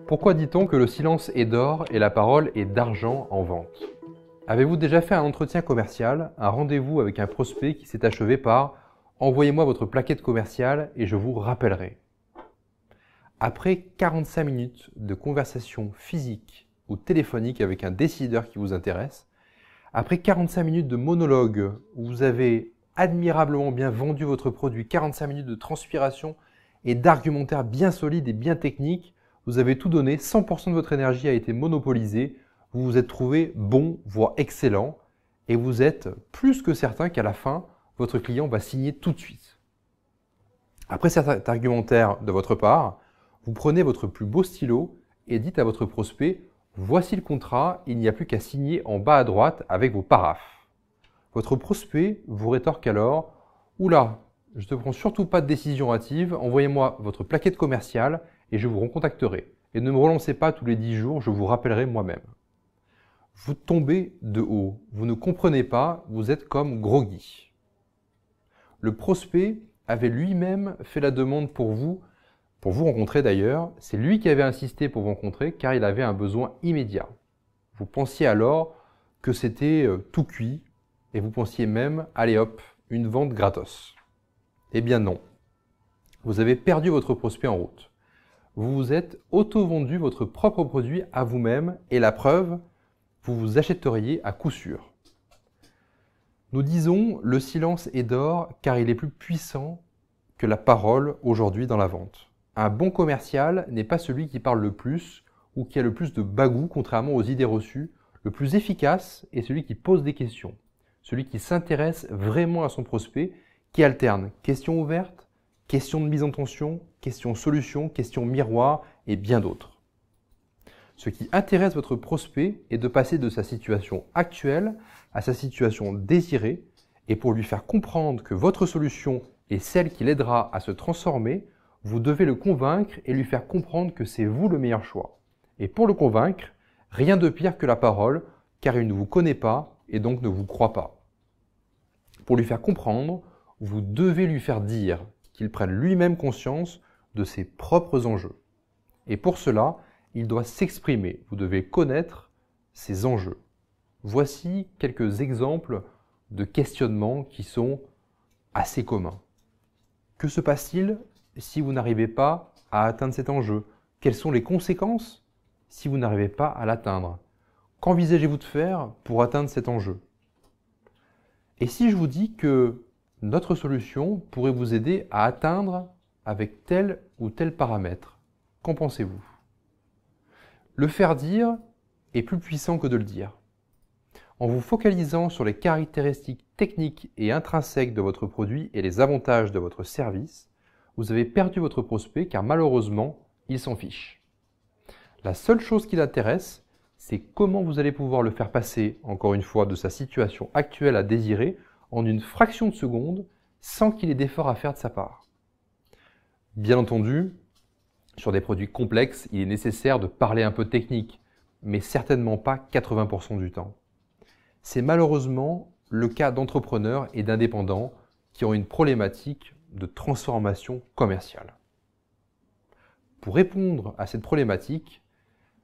Pourquoi dit-on que le silence est d'or et la parole est d'argent en vente? Avez-vous déjà fait un entretien commercial, un rendez-vous avec un prospect qui s'est achevé par « Envoyez-moi votre plaquette commerciale et je vous rappellerai ». Après 45 minutes de conversation physique ou téléphonique avec un décideur qui vous intéresse, après 45 minutes de monologue où vous avez admirablement bien vendu votre produit, 45 minutes de transpiration et d'argumentaire bien solide et bien technique, vous avez tout donné, 100% de votre énergie a été monopolisée, vous vous êtes trouvé bon, voire excellent, et vous êtes plus que certain qu'à la fin, votre client va signer tout de suite. Après cet argumentaire de votre part, vous prenez votre plus beau stylo et dites à votre prospect « Voici le contrat, il n'y a plus qu'à signer en bas à droite avec vos paraphes ». Votre prospect vous rétorque alors « Oula, je ne prends surtout pas de décision hâtive, envoyez-moi votre plaquette commerciale et je vous recontacterai. Et ne me relancez pas tous les 10 jours, je vous rappellerai moi-même. » Vous tombez de haut, vous ne comprenez pas, vous êtes comme groggy. Le prospect avait lui-même fait la demande pour vous rencontrer d'ailleurs. C'est lui qui avait insisté pour vous rencontrer car il avait un besoin immédiat. Vous pensiez alors que c'était tout cuit et vous pensiez même, allez hop, une vente gratos. Eh bien non, vous avez perdu votre prospect en route. Vous vous êtes auto-vendu votre propre produit à vous-même et la preuve, vous vous achèteriez à coup sûr. Nous disons le silence est d'or car il est plus puissant que la parole aujourd'hui dans la vente. Un bon commercial n'est pas celui qui parle le plus ou qui a le plus de bagou contrairement aux idées reçues. Le plus efficace est celui qui pose des questions, celui qui s'intéresse vraiment à son prospect, qui alterne questions ouvertes, questions de mise en tension, questions solutions, questions miroirs et bien d'autres. Ce qui intéresse votre prospect est de passer de sa situation actuelle à sa situation désirée et pour lui faire comprendre que votre solution est celle qui l'aidera à se transformer, vous devez le convaincre et lui faire comprendre que c'est vous le meilleur choix. Et pour le convaincre, rien de pire que la parole car il ne vous connaît pas et donc ne vous croit pas. Pour lui faire comprendre, vous devez lui faire dire qu'il prenne lui-même conscience de ses propres enjeux. Et pour cela, il doit s'exprimer. Vous devez connaître ses enjeux. Voici quelques exemples de questionnements qui sont assez communs. Que se passe-t-il si vous n'arrivez pas à atteindre cet enjeu? Quelles sont les conséquences si vous n'arrivez pas à l'atteindre? Qu'envisagez-vous de faire pour atteindre cet enjeu? Et si je vous dis que notre solution pourrait vous aider à atteindre avec tel ou tel paramètre, qu'en pensez-vous? Le faire dire est plus puissant que de le dire. En vous focalisant sur les caractéristiques techniques et intrinsèques de votre produit et les avantages de votre service, vous avez perdu votre prospect car malheureusement, il s'en fiche. La seule chose qui l'intéresse, c'est comment vous allez pouvoir le faire passer, encore une fois, de sa situation actuelle à désirer en une fraction de seconde sans qu'il ait d'effort à faire de sa part. Bien entendu, sur des produits complexes, il est nécessaire de parler un peu technique, mais certainement pas 80% du temps. C'est malheureusement le cas d'entrepreneurs et d'indépendants qui ont une problématique de transformation commerciale. Pour répondre à cette problématique,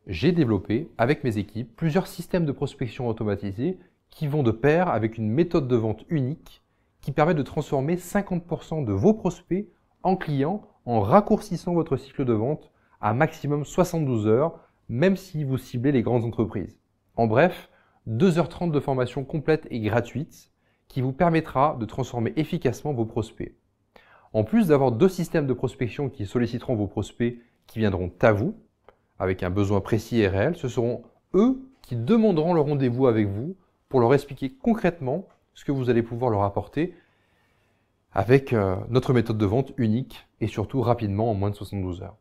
j'ai développé avec mes équipes plusieurs systèmes de prospection automatisés qui vont de pair avec une méthode de vente unique qui permet de transformer 50% de vos prospects en clients en raccourcissant votre cycle de vente à maximum 72 heures, même si vous ciblez les grandes entreprises. En bref, 2h30 de formation complète et gratuite qui vous permettra de transformer efficacement vos prospects. En plus d'avoir 2 systèmes de prospection qui solliciteront vos prospects qui viendront à vous, avec un besoin précis et réel, ce seront eux qui demanderont le rendez-vous avec vous pour leur expliquer concrètement ce que vous allez pouvoir leur apporter avec notre méthode de vente unique et surtout rapidement en moins de 72 heures.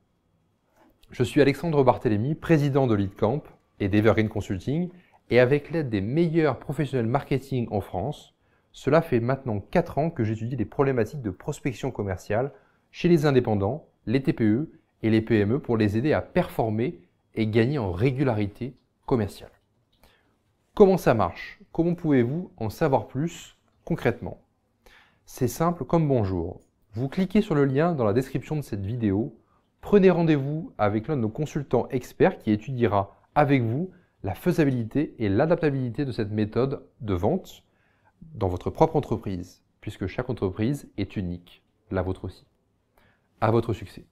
Je suis Alexandre Barthélémy, président de LeadCamp et d'Evergreen Consulting et avec l'aide des meilleurs professionnels marketing en France, cela fait maintenant 4 ans que j'étudie les problématiques de prospection commerciale chez les indépendants, les TPE et les PME pour les aider à performer et gagner en régularité commerciale. Comment ça marche? Comment pouvez-vous en savoir plus concrètement? C'est simple comme bonjour. Vous cliquez sur le lien dans la description de cette vidéo, prenez rendez-vous avec l'un de nos consultants experts qui étudiera avec vous la faisabilité et l'adaptabilité de cette méthode de vente dans votre propre entreprise, puisque chaque entreprise est unique, la vôtre aussi. À votre succès.